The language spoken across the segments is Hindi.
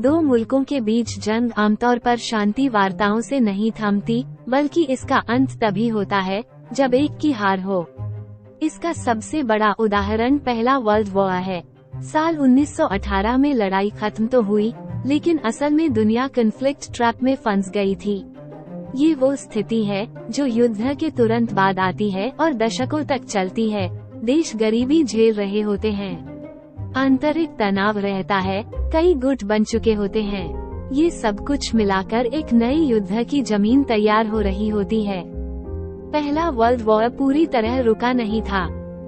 दो मुल्कों के बीच जंग आमतौर पर शांति वार्ताओं से नहीं थमती, बल्कि इसका अंत तभी होता है जब एक की हार हो। इसका सबसे बड़ा उदाहरण पहला वर्ल्ड वॉर है। साल 1918 में लड़ाई खत्म तो हुई, लेकिन असल में दुनिया कन्फ्लिक्ट ट्रैप में फंस गई थी। ये वो स्थिति है जो युद्ध के तुरंत बाद आती है और दशकों तक चलती है। देश गरीबी झेल रहे होते हैं, आंतरिक तनाव रहता है, कई गुट बन चुके होते हैं। ये सब कुछ मिलाकर एक नए युद्ध की जमीन तैयार हो रही होती है। पहला वर्ल्ड वॉर पूरी तरह रुका नहीं था।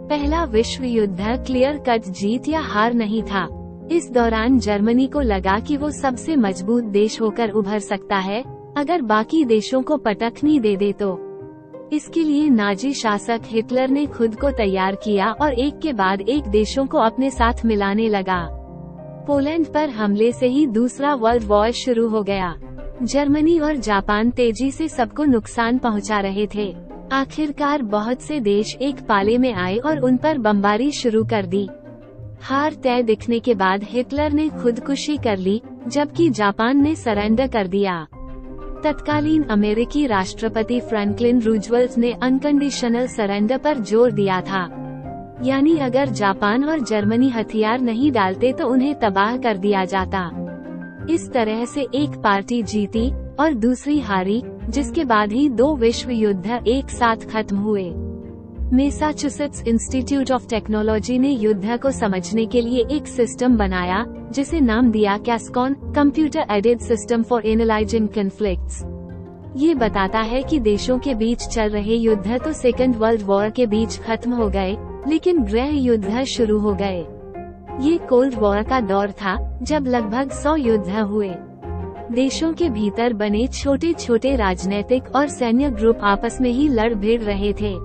पहला विश्व युद्ध क्लियर कट जीत या हार नहीं था। इस दौरान जर्मनी को लगा कि वो सबसे मजबूत देश होकर उभर सकता है, अगर बाकी देशों को पटखनी दे दे तो। इसके लिए नाजी शासक हिटलर ने खुद को तैयार किया और एक के बाद एक देशों को अपने साथ मिलाने लगा। पोलैंड पर हमले से ही दूसरा वर्ल्ड वॉर शुरू हो गया। जर्मनी और जापान तेजी से सबको नुकसान पहुंचा रहे थे। आखिरकार बहुत से देश एक पाले में आए और उन पर बमबारी शुरू कर दी। हार तय दिखने के बाद हिटलर ने खुदकुशी कर ली, जबकि जापान ने सरेंडर कर दिया। तत्कालीन अमेरिकी राष्ट्रपति फ्रैंकलिन रूजवेल्ट ने अनकंडीशनल सरेंडर पर जोर दिया था, यानी अगर जापान और जर्मनी हथियार नहीं डालते तो उन्हें तबाह कर दिया जाता। इस तरह से एक पार्टी जीती और दूसरी हारी, जिसके बाद ही दो विश्व युद्ध एक साथ खत्म हुए। मैसाचुसेट्स इंस्टीट्यूट ऑफ टेक्नोलॉजी ने युद्ध को समझने के लिए एक सिस्टम बनाया, जिसे नाम दिया CASCON, computer aided system for analysing conflicts. ये बताता है कि देशों के बीच चल रहे युद्ध तो सेकेंड वर्ल्ड वॉर के बीच खत्म हो गए, लेकिन गृह युद्ध शुरू हो गए। ये कोल्ड वॉर का दौर था, जब लगभग 100 युद्ध हुए। देशों के भीतर बने छोटे छोटे राजनीतिक और सैन्य ग्रुप आपस में ही लड़ भिड़ रहे थे।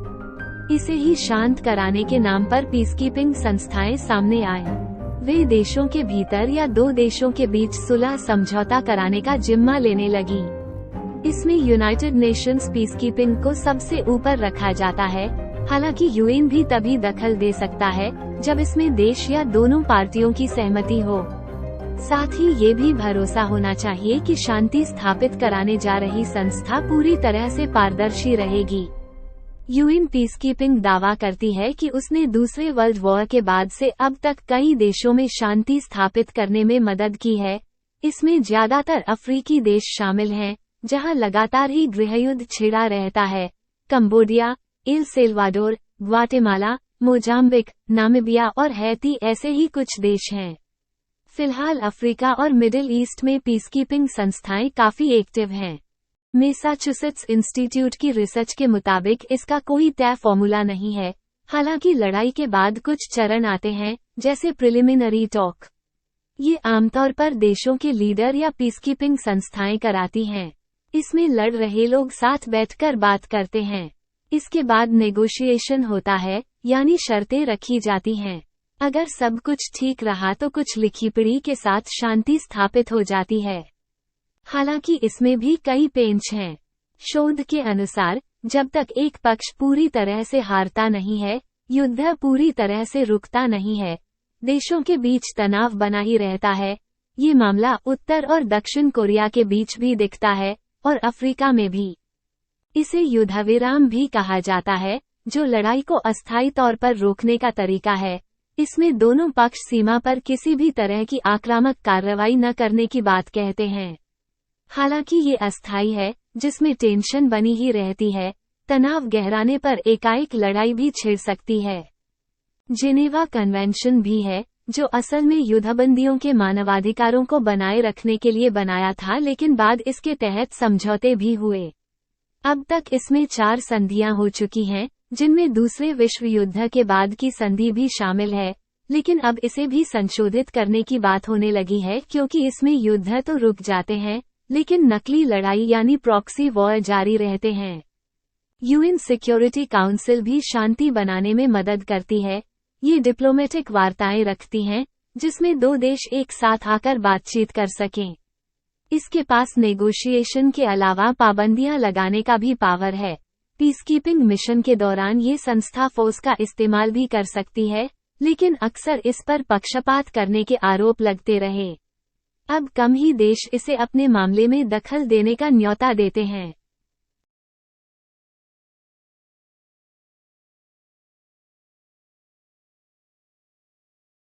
इसे ही शांत कराने के नाम पर पीसकीपिंग संस्थाएं सामने आए। वे देशों के भीतर या दो देशों के बीच सुलह समझौता कराने का जिम्मा लेने लगी। इसमें यूनाइटेड नेशंस पीसकीपिंग को सबसे ऊपर रखा जाता है। हालांकि यूएन भी तभी दखल दे सकता है जब इसमें देश या दोनों पार्टियों की सहमति हो। साथ ही ये भी भरोसा होना चाहिए कि शांति स्थापित कराने जा रही संस्था पूरी तरह से पारदर्शी रहेगी। यूएन पीसकीपिंग दावा करती है कि उसने दूसरे वर्ल्ड वॉर के बाद से अब तक कई देशों में शांति स्थापित करने में मदद की है। इसमें ज्यादातर अफ्रीकी देश शामिल हैं, जहां लगातार ही गृहयुद्ध छिड़ा रहता है। Cambodia, El Salvador, Guatemala, Mozambique, Namibia और हैती ऐसे ही कुछ देश हैं। फिलहाल अफ्रीका और मिडिल ईस्ट में पीसकीपिंग संस्थाएं काफी एक्टिव हैं। मैसाचुसेट्स इंस्टीट्यूट की रिसर्च के मुताबिक इसका कोई तय फॉर्मूला नहीं है। हालांकि लड़ाई के बाद कुछ चरण आते हैं, जैसे प्रिलिमिनरी टॉक। ये आमतौर पर देशों के लीडर या पीसकीपिंग संस्थाएं कराती हैं। इसमें लड़ रहे लोग साथ बैठकर बात करते हैं। इसके बाद नेगोशिएशन होता है, यानी शर्तें रखी जाती हैं। अगर सब कुछ ठीक रहा तो कुछ लिखिपढ़ी के साथ शांति स्थापित हो जाती है। हालांकि इसमें भी कई पेंच हैं। शोध के अनुसार जब तक एक पक्ष पूरी तरह से हारता नहीं है, युद्ध पूरी तरह से रुकता नहीं है, देशों के बीच तनाव बना ही रहता है। ये मामला उत्तर और दक्षिण कोरिया के बीच भी दिखता है और अफ्रीका में भी। इसे युद्धविराम भी कहा जाता है, जो लड़ाई को अस्थायी तौर पर रोकने का तरीका है। इसमें दोनों पक्ष सीमा पर किसी भी तरह की आक्रामक कार्रवाई न करने की बात कहते हैं। हालांकि ये अस्थायी है, जिसमें टेंशन बनी ही रहती है। तनाव गहराने पर एकाएक लड़ाई भी छिड़ सकती है। जिनेवा कन्वेंशन भी है, जो असल में युद्धबंदियों के मानवाधिकारों को बनाए रखने के लिए बनाया था, लेकिन बाद इसके तहत समझौते भी हुए। अब तक इसमें 4 संधियां हो चुकी हैं, जिनमें दूसरे विश्व युद्ध के बाद की संधि भी शामिल है। लेकिन अब इसे भी संशोधित करने की बात होने लगी है, क्योंकि इसमें युद्ध तो रुक जाते हैं, लेकिन नकली लड़ाई यानी प्रॉक्सी वॉर जारी रहते हैं। यूएन सिक्योरिटी काउंसिल भी शांति बनाने में मदद करती है। ये डिप्लोमेटिक वार्ताएं रखती हैं, जिसमें 2 देश एक साथ आकर बातचीत कर सकें। इसके पास नेगोशिएशन के अलावा पाबंदियां लगाने का भी पावर है। पीसकीपिंग मिशन के दौरान ये संस्था फोर्स का इस्तेमाल भी कर सकती है, लेकिन अक्सर इस पर पक्षपात करने के आरोप लगते रहे। अब कम ही देश इसे अपने मामले में दखल देने का न्योता देते हैं।